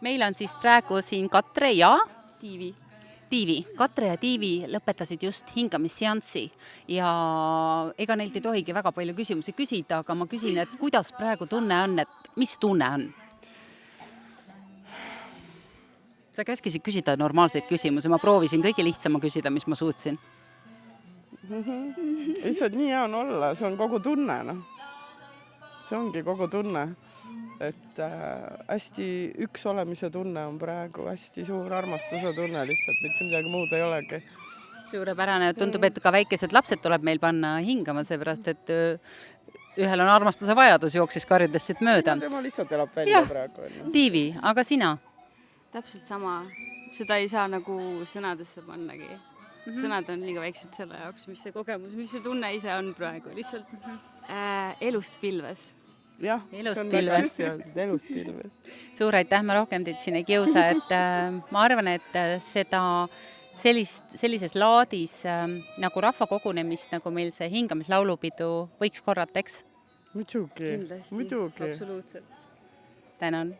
Meil on siis praegu siin Katre ja Tiivi. Katre ja Tiivi lõpetasid just hingamisseanssi ja ega neilt ei tohigi väga palju küsimusi küsida, aga ma küsin, et kuidas praegu tunne on, et mis tunne on? Sa käskisid küsida normaalseid küsimusi, ma proovisin kõige lihtsama küsida, mis ma suutsin. Lihtsalt nii hea on olla, see on kogu tunne. No. See ongi kogu tunne. Et hästi üks olemise tunne on praegu, hästi suur armastuse tunne lihtsalt, mitte midagi muud ei olegi. Suurepärane, tundub, et ka väikesed lapsed tuleb meil panna hingama, seepärast, et ühel on armastuse vajadus, jooksis karjudes siit mööda. Tema lihtsalt elab välja praegu. Tiivi, aga sina? Täpselt sama. Seda ei saa nagu sõnadesse pannagi. Sõnad on liiga väiksed selle jaoks, mis see kogemus, mis see tunne ise on praegu. Lihtsalt elust pilves. Jah, elust pilves. Suur aitäh, ma rohkem teid siin ei kiusa, et ma arvan, et seda sellises laadis nagu rahvakogunemist, nagu meil see hingamislaulupidu võiks korrata, eks? Muidugi. Kindlasti, absoluutselt. Tänan.